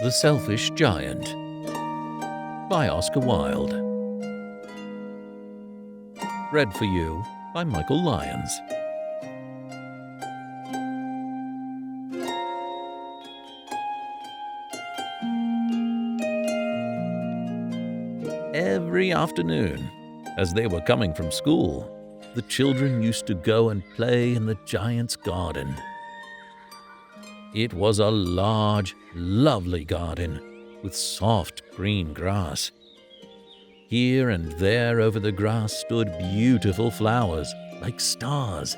The Selfish Giant by Oscar Wilde. Read for you by Michael Lyons. Every afternoon, as they were coming from school, the children used to go and play in the giant's garden. It was a large, lovely garden with soft green grass. Here and there over the grass stood beautiful flowers like stars.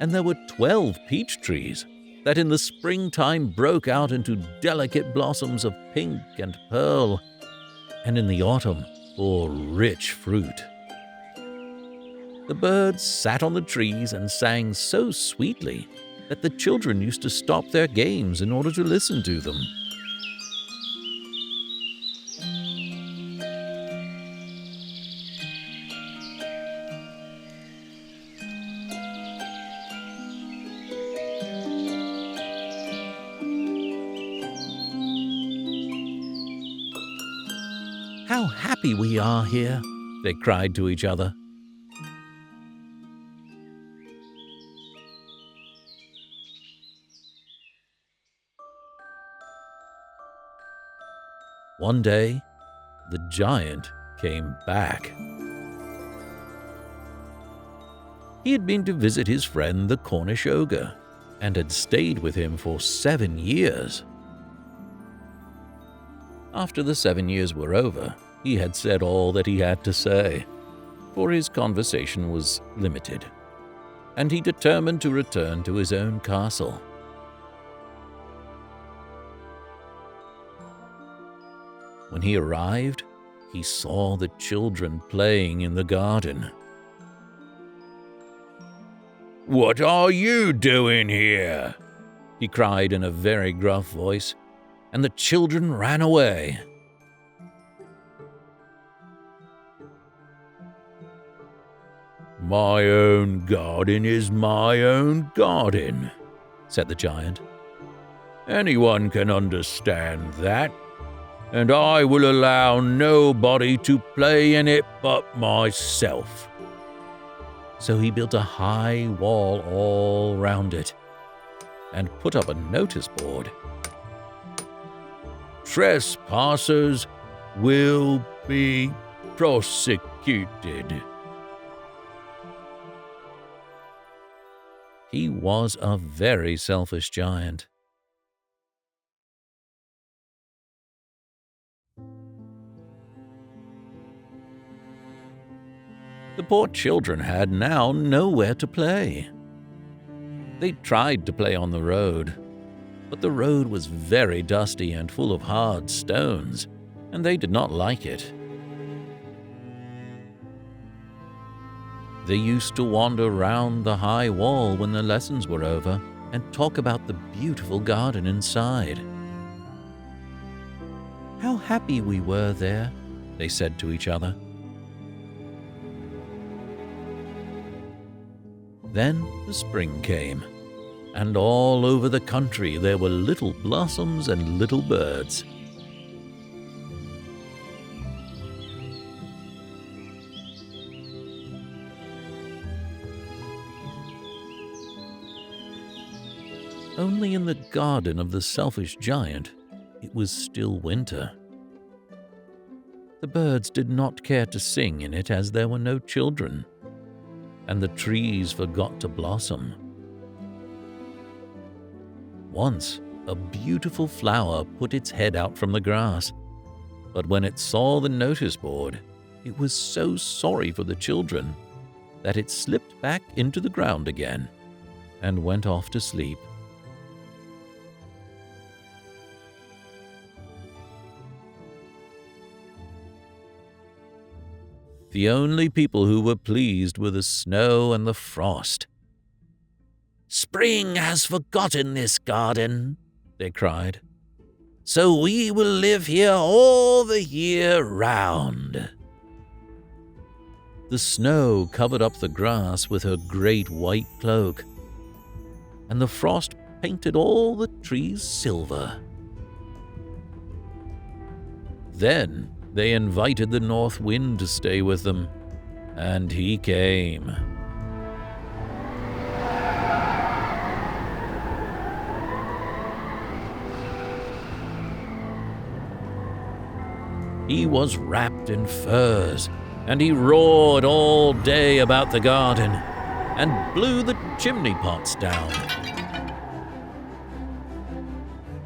And there were 12 peach trees that in the springtime broke out into delicate blossoms of pink and pearl, and in the autumn bore rich fruit. The birds sat on the trees and sang so sweetly that the children used to stop their games in order to listen to them. "How happy we are here," they cried to each other. One day, the giant came back. He had been to visit his friend the Cornish ogre and had stayed with him for 7 years. After the 7 years were over, he had said all that he had to say, for his conversation was limited, and he determined to return to his own castle. When he arrived, he saw the children playing in the garden. "What are you doing here?" he cried in a very gruff voice, and the children ran away. "My own garden is my own garden," said the giant. "Anyone can understand that. And I will allow nobody to play in it but myself." So he built a high wall all round it and put up a notice board. "Trespassers will be prosecuted." He was a very selfish giant. The poor children had now nowhere to play. They tried to play on the road, but the road was very dusty and full of hard stones, and they did not like it. They used to wander round the high wall when the lessons were over and talk about the beautiful garden inside. "How happy we were there," they said to each other. Then the spring came, and all over the country there were little blossoms and little birds. Only in the garden of the selfish giant, it was still winter. The birds did not care to sing in it as there were no children, and the trees forgot to blossom. Once, a beautiful flower put its head out from the grass, but when it saw the notice board, it was so sorry for the children that it slipped back into the ground again and went off to sleep. The only people who were pleased were the snow and the frost. "Spring has forgotten this garden," they cried, "so we will live here all the year round." The snow covered up the grass with her great white cloak, and the frost painted all the trees silver. Then they invited the north wind to stay with them, and he came. He was wrapped in furs, and he roared all day about the garden and blew the chimney pots down.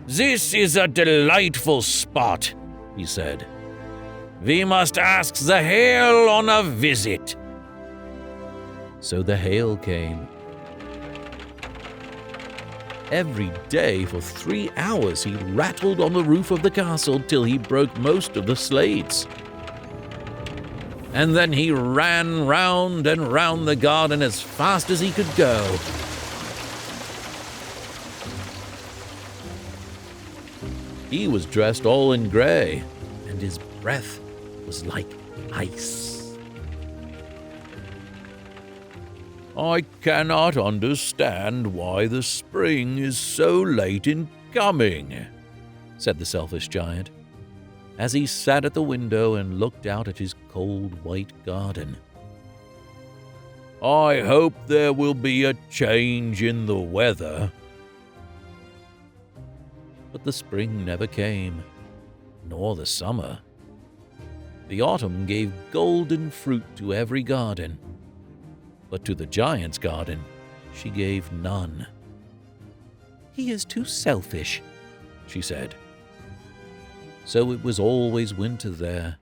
"This is a delightful spot," he said. "We must ask the hail on a visit." So the hail came. Every day for 3 hours he rattled on the roof of the castle till he broke most of the slates. And then he ran round and round the garden as fast as he could go. He was dressed all in grey, and his breath was like ice. "I cannot understand why the spring is so late in coming," said the selfish giant, as he sat at the window and looked out at his cold white garden. "I hope there will be a change in the weather." But the spring never came, nor the summer. The autumn gave golden fruit to every garden, but to the giant's garden she gave none. "He is too selfish," she said. So it was always winter there,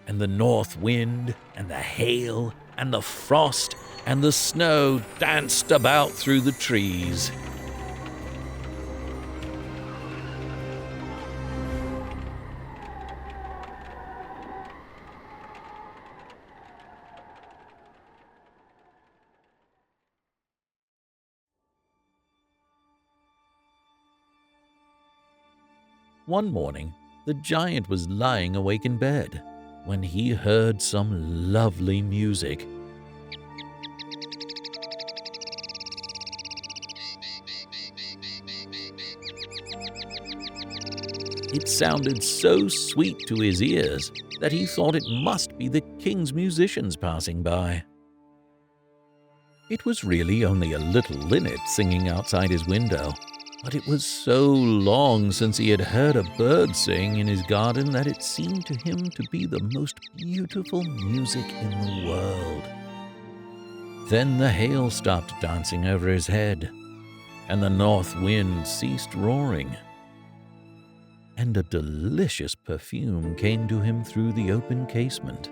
and the north wind and the hail and the frost and the snow danced about through the trees. One morning, the giant was lying awake in bed when he heard some lovely music. It sounded so sweet to his ears that he thought it must be the king's musicians passing by. It was really only a little linnet singing outside his window, but it was so long since he had heard a bird sing in his garden that it seemed to him to be the most beautiful music in the world. Then the hail stopped dancing over his head, and the north wind ceased roaring, and a delicious perfume came to him through the open casement.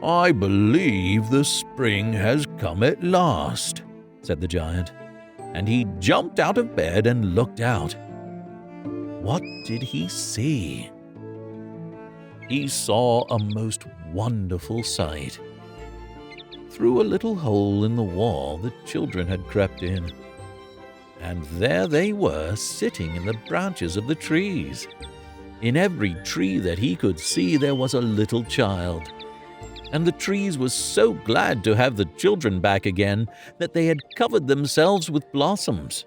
"I believe the spring has come at last," said the giant, and he jumped out of bed and looked out. What did he see? He saw a most wonderful sight. Through a little hole in the wall the children had crept in, and there they were sitting in the branches of the trees. In every tree that he could see there was a little child, and the trees were so glad to have the children back again that they had covered themselves with blossoms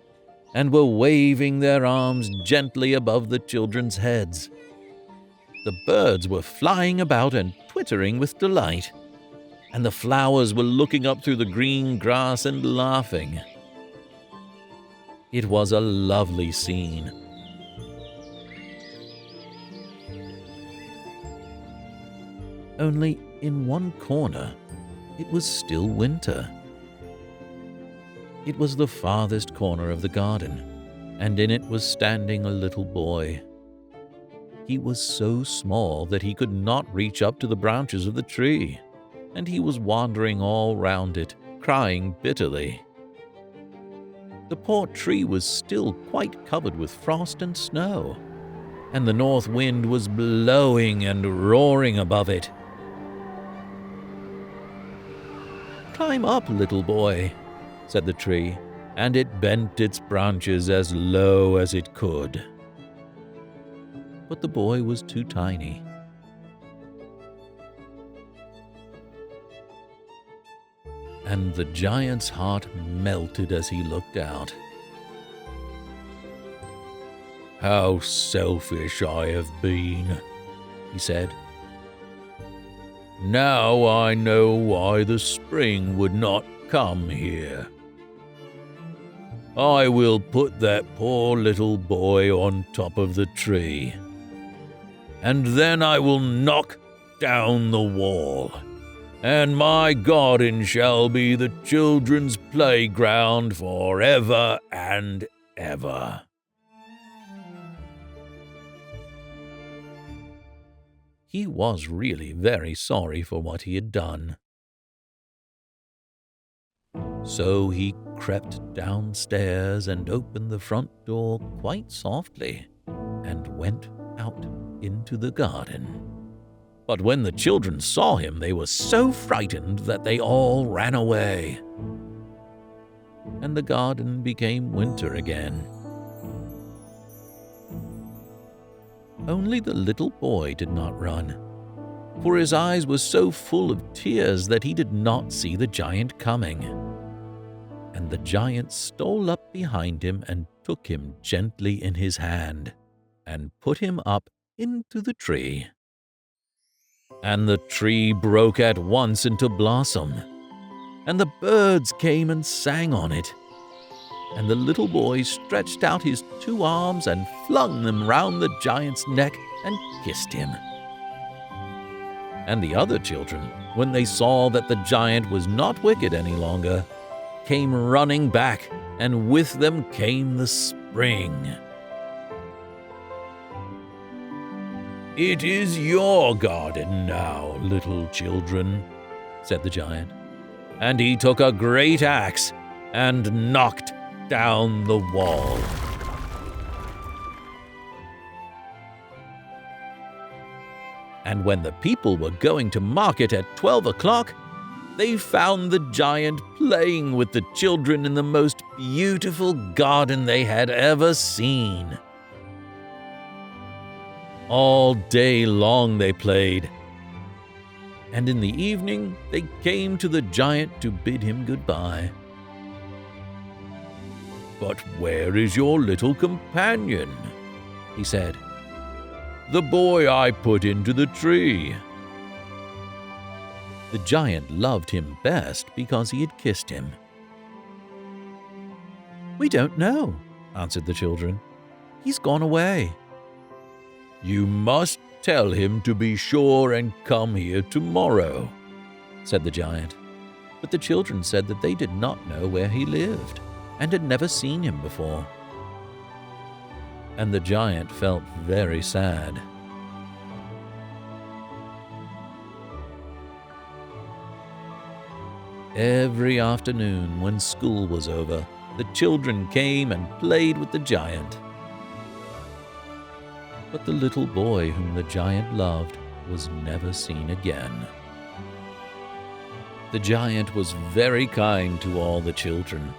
and were waving their arms gently above the children's heads. The birds were flying about and twittering with delight, and the flowers were looking up through the green grass and laughing. It was a lovely scene. Only in one corner, it was still winter. It was the farthest corner of the garden, and in it was standing a little boy. He was so small that he could not reach up to the branches of the tree, and he was wandering all round it, crying bitterly. The poor tree was still quite covered with frost and snow, and the north wind was blowing and roaring above it. "Climb up, little boy," said the tree, and it bent its branches as low as it could. But the boy was too tiny. And the giant's heart melted as he looked out. "How selfish I have been," he said. "Now I know why the spring would not come here. I will put that poor little boy on top of the tree, and then I will knock down the wall, and my garden shall be the children's playground forever and ever." He was really very sorry for what he had done. So he crept downstairs and opened the front door quite softly and went out into the garden. But when the children saw him, they were so frightened that they all ran away. And the garden became winter again. Only the little boy did not run, for his eyes were so full of tears that he did not see the giant coming. And the giant stole up behind him and took him gently in his hand and put him up into the tree. And the tree broke at once into blossom, and the birds came and sang on it. And the little boy stretched out his 2 arms and flung them round the giant's neck and kissed him. And the other children, when they saw that the giant was not wicked any longer, came running back, and with them came the spring. "It is your garden now, little children," said the giant. And he took a great axe and knocked down the wall. And when the people were going to market at 12 o'clock, they found the giant playing with the children in the most beautiful garden they had ever seen. All day long they played, and in the evening they came to the giant to bid him goodbye. "But where is your little companion?" he said. "The boy I put into the tree." The giant loved him best because he had kissed him. "We don't know," answered the children. "He's gone away." "You must tell him to be sure and come here tomorrow," said the giant. But the children said that they did not know where he lived and had never seen him before. And the giant felt very sad. Every afternoon when school was over, the children came and played with the giant. But the little boy whom the giant loved was never seen again. The giant was very kind to all the children,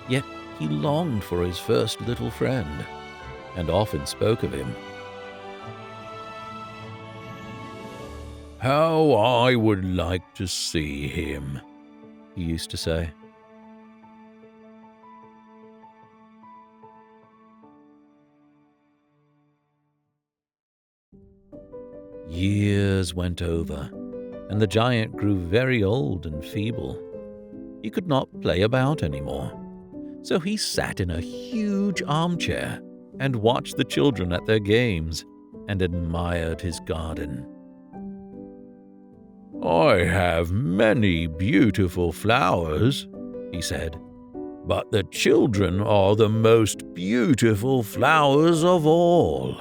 yet he longed for his first little friend, and often spoke of him. "How I would like to see him," he used to say. Years went over, and the giant grew very old and feeble. He could not play about anymore, so he sat in a huge armchair and watched the children at their games and admired his garden. "I have many beautiful flowers," he said, "but the children are the most beautiful flowers of all."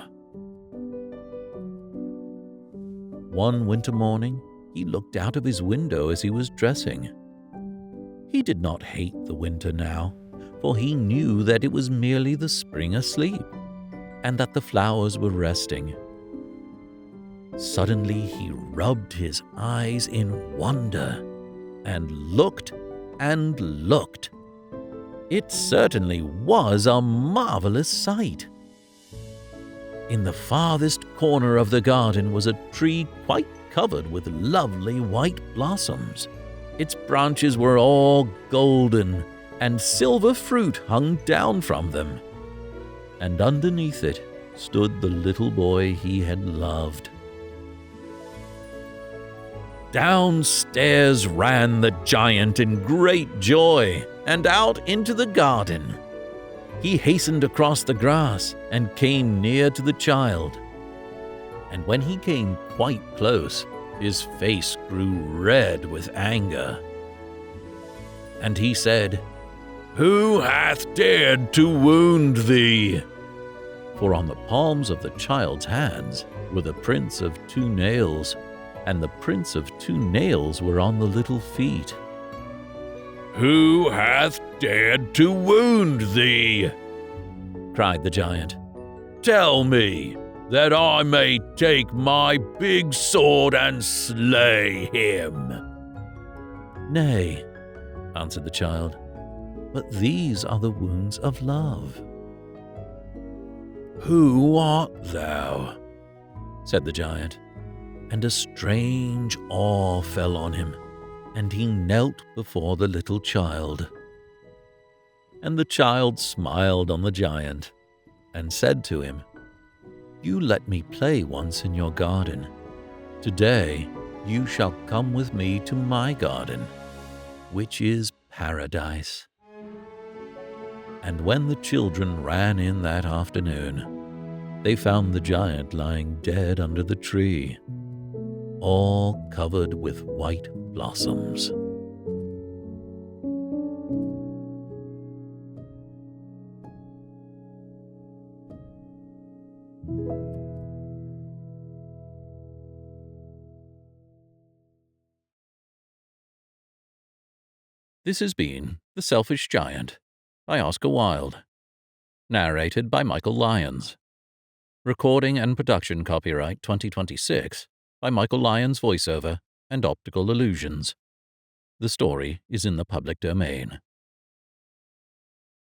One winter morning, he looked out of his window as he was dressing. He did not hate the winter now, for he knew that it was merely the spring asleep, and that the flowers were resting. Suddenly he rubbed his eyes in wonder, and looked and looked. It certainly was a marvelous sight. In the farthest corner of the garden was a tree quite covered with lovely white blossoms. Its branches were all golden, and silver fruit hung down from them. And underneath it stood the little boy he had loved. Downstairs ran the giant in great joy and out into the garden. He hastened across the grass and came near to the child. And when he came quite close, his face grew red with anger. And he said, "Who hath dared to wound thee?" For on the palms of the child's hands were the prints of 2 nails, and the prints of 2 nails were on the little feet. "Who hath dared to wound thee?" cried the giant. "Tell me, that I may take my big sword and slay him." "Nay," answered the child, "but these are the wounds of love." "Who art thou?" said the giant, and a strange awe fell on him, and he knelt before the little child. And the child smiled on the giant and said to him, "You let me play once in your garden. Today you shall come with me to my garden, which is paradise." And when the children ran in that afternoon, they found the giant lying dead under the tree, all covered with white blossoms. This has been The Selfish Giant by Oscar Wilde, narrated by Michael Lyons. Recording and production copyright 2026 by Michael Lyons Voiceover and Optical Illusions. The story is in the public domain.